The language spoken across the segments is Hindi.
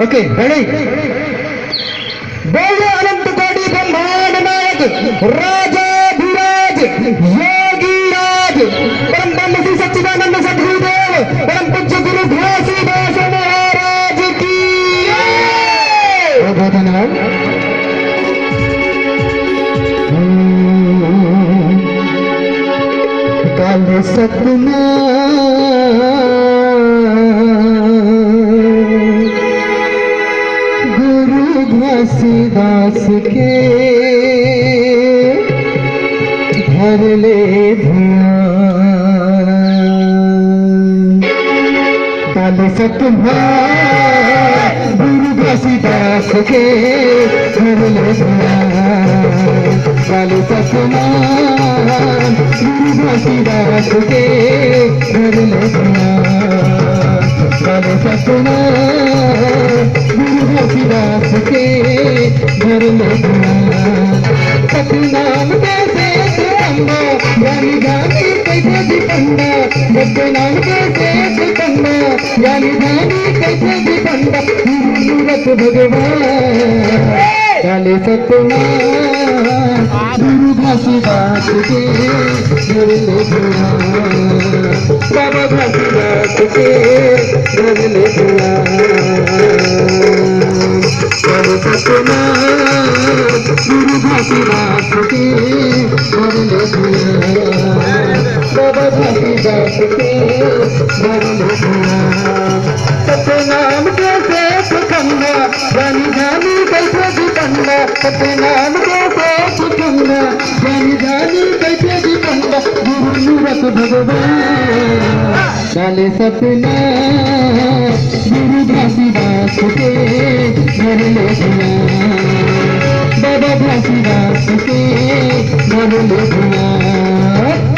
ओके रेडी बोलो अनंत कोटि ब्रह्मांड नायक राजा धीराज योगी राज परम ब्रह्म श्री सच्चिदानंद सद्गुरुदेव परम पूज्य गुरु घासीदास महाराज की बहुत धन्यवाद। काल सपना गुरु घासीदास के धर ले ध्यान काल सपना गुरु घासीदास के धर ले ध्यान काल सपना गुरु घासीदास के धर ले ध्यान काल सपना गुरु घासीदास के धर ले ध्यान सतनाम कैसे सुखंदा यानी जानी कैसे दिपंदा सतनाम कैसे सुखंदा यानी जानी कैसे दिपंदा मूरत भगवान काले सपना गुरु घासीदास के धर ले ध्यान बाबा घासीदास के धर ले ध्यान काले सपना गुरु घासीदास के धर ले ध्यान बाबा घासीदास के धर ले ध्यान सतनाम कैसे सुखंदा जानी जानी कैसे दिपंदा सतनाम कैसे सुखंदा जानी जानी कैसे दिपंदा गुरु मूरत भगवान काले सपना गुरु घासीदास के धर ले ध्यान बाबा घासीदास के धर ले ध्यान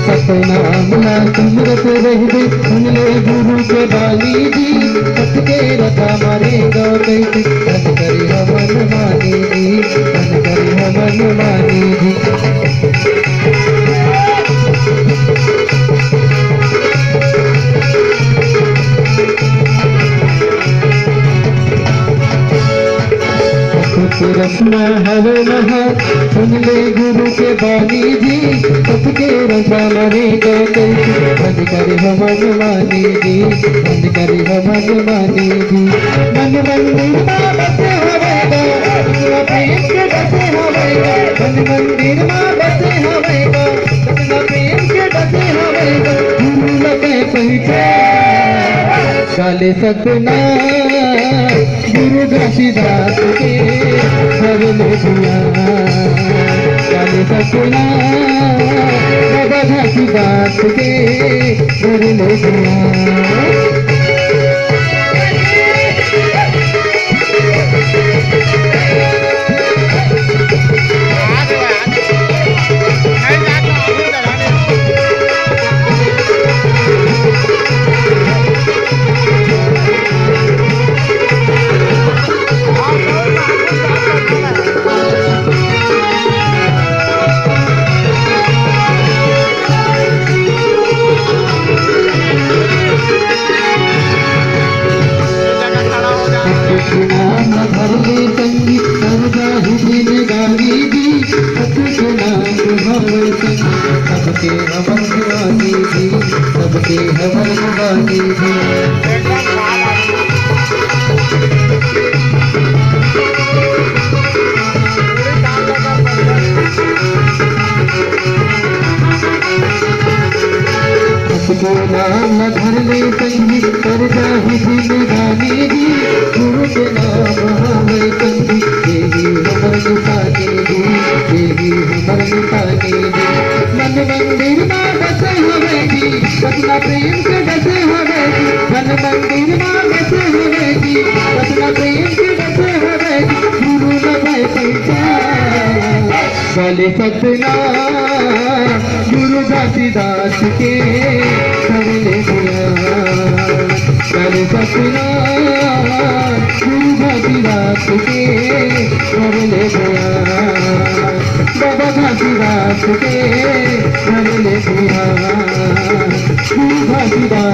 सतनाम सुमरत रहबे सुन ले गुरु के बाली जी सत के रथा मारेगा कैसे मन करी हमन मानी जी मन करी हमन मानी जी रसना हवे महा सुन ले गुरु के बानी जी सत के रसा मारेगा कैसे बंद करे हमन मानी जी बंद करे हमन मानी जी मन मंदिर में बसे हवेगा सतना प्रेम के बसे हवेगा मन मंदिर में बसे हवेगा सतना प्रेम के बसे हवेगा गुरु लगे पहचान काले सपना गुरु घासीदास के धर ले ध्यान काले सपना बाबा घासीदास के धर ले ध्यान धर ले संगी सरदा हुदी ने गाली दी सबके नाम हवे संगी सबके हवन गाली दी सबके हवन गाली दी सबके नाम धर ले संगी सरदा हुदी ने गाली दी गुरु के नाम हमें संगी देवी हमर लुटाने दी देवी हमर लुटाने दी मन मंदिर में बसे हवेगी सतना प्रेम के बसे हवेगी मन मंदिर में बसे हवेगी सतना प्रेम के बसे हवेगी गुरु लगे वाले सपना गुरु घासीदास के करने दिया वाले सपना गुरु घासीदास के करने दिया बाबा घासीदास के करने दिया गुरु घासीदास